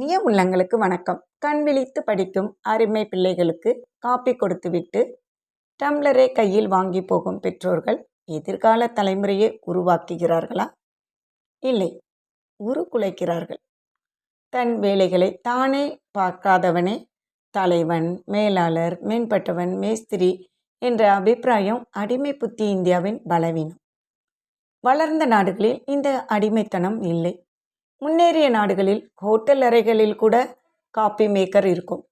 இனிய உள்ளங்களுக்கு வணக்கம். கண் விழித்து படிக்கும் அருமை பிள்ளைகளுக்கு காப்பி கொடுத்துவிட்டு டம்ளரை கையில் வாங்கி போகும் பெற்றோர்கள் எதிர்கால தலைமுறையை உருவாக்குகிறார்களா? இல்லை, உருக்குலைக்கிறார்கள். தன் வேலைகளை தானே பார்க்காதவனே தலைவன், மேலாளர், மேம்பட்டவன், மேஸ்திரி என்ற அபிப்பிராயம் அடிமை புத்தி இந்தியாவின் பலவீனம். வளர்ந்த நாடுகளில் இந்த அடிமைத்தனம் இல்லை. முன்னேறிய நாடுகளில் ஹோட்டல் அறைகளில் கூட காப்பி மேக்கர் இருக்கும்.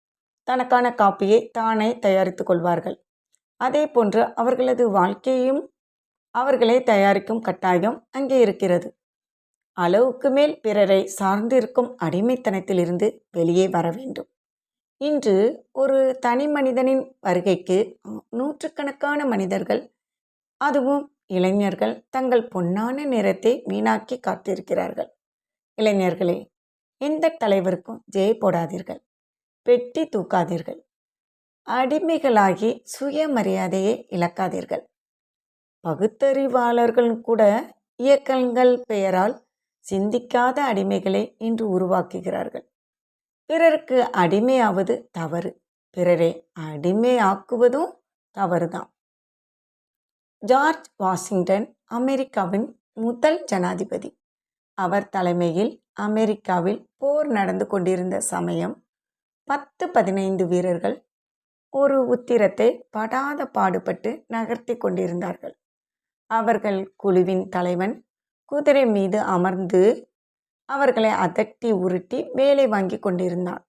தனக்கான காப்பியை தானே தயாரித்து கொள்வார்கள். அதே போன்று அவர்களது வாழ்க்கையும் அவர்களே தயாரிக்கும் கட்டாயம் அங்கே இருக்கிறது. அளவுக்கு மேல் பிறரை சார்ந்திருக்கும் அடிமைத்தனத்திலிருந்து வெளியே வர வேண்டும். இன்று ஒரு தனி மனிதனின் வருகைக்கு நூற்றுக்கணக்கான மனிதர்கள், அதுவும் இளைஞர்கள், தங்கள் பொன்னான நேரத்தை வீணாக்கி காத்திருக்கிறார்கள். இளைஞர்களே, எந்த தலைவருக்கும் ஜெய போடாதீர்கள், பெட்டி தூக்காதீர்கள், அடிமைகளாகி சுயமரியாதையை இழக்காதீர்கள். பகுத்தறிவாளர்கள் கூட இயக்கங்கள் பெயரால் சிந்திக்காத அடிமைகளை இன்று உருவாக்குகிறார்கள். பிறருக்கு அடிமையாவது தவறு, பிறரை அடிமையாக்குவதும் தவறுதான். ஜார்ஜ் வாஷிங்டன் அமெரிக்காவின் முதல் ஜனாதிபதி. அவர் தலைமையில் அமெரிக்காவில் போர் நடந்து கொண்டிருந்த சமயம் 10-15 வீரர்கள் ஒரு உத்திரத்தை படாத பாடுபட்டு நகர்த்தி கொண்டிருந்தார்கள். அவர்கள் குழுவின் தலைவன் குதிரை மீது அமர்ந்து அவர்களை அதட்டி உருட்டி வேலை வாங்கி கொண்டிருந்தான்.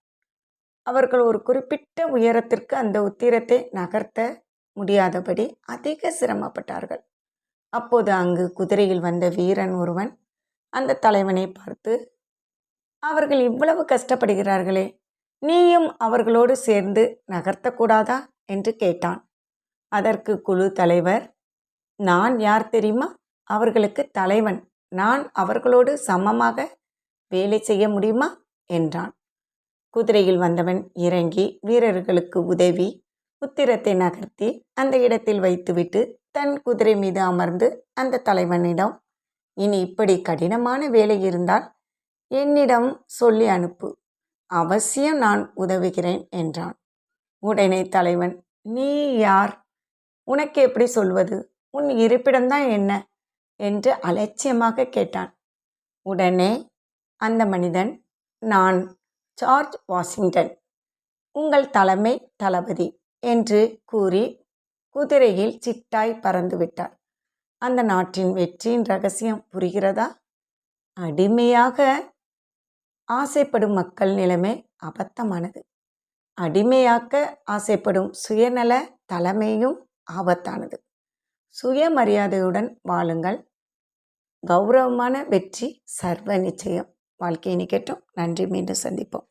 அவர்கள் ஒரு குறிப்பிட்ட உயரத்திற்கு அந்த உத்திரத்தை நகர்த்த முடியாதபடி அதிக சிரமப்பட்டார்கள். அப்போது அங்கு குதிரையில் வந்த வீரன் ஒருவன் அந்த தலைவனை பார்த்து, அவர்கள் இவ்வளவு கஷ்டப்படுகிறார்களே, நீயும் அவர்களோடு சேர்ந்து நகர்த்தக்கூடாதா என்று கேட்டான். அதற்கு குழு தலைவர், நான் யார் தெரியுமா? அவர்களுக்கு தலைவன். நான் அவர்களோடு சமமாக வேலை செய்ய முடியுமா என்றான். குதிரையில் வந்தவன் இறங்கி வீரர்களுக்கு உதவி உத்திரத்தை நகர்த்தி அந்த இடத்தில் வைத்துவிட்டு தன் குதிரை மீது அமர்ந்து அந்த தலைவனிடம், இனி இப்படி கடினமான வேலை இருந்தால் என்னிடம் சொல்லி அனுப்பு, அவசியம் நான் உதவுகிறேன் என்றான். உடனே தலைவன், நீ யார்? உனக்கு எப்படி சொல்வது? உன் இருப்பிடம்தான் என்ன என்று அலட்சியமாக கேட்டான். உடனே அந்த மனிதன், நான் ஜார்ஜ் வாஷிங்டன், உங்கள் தலைமை தளபதி என்று கூறி குதிரையில் சிட்டாய் பறந்து விட்டார். அந்த நாட்டின் வெற்றியின் ரகசியம் புரிகிறதா? அடிமையாக ஆசைப்படும் மக்கள் நிலைமை அபத்தமானது. அடிமையாக்க ஆசைப்படும் சுயநல தலைமையும் ஆபத்தானது. சுயமரியாதையுடன் வாழுங்கள். கௌரவமான வெற்றி சர்வ நிச்சயம். வாழ்க்கையை நிக்கட்டும். நன்றி. மீண்டும் சந்திப்போம்.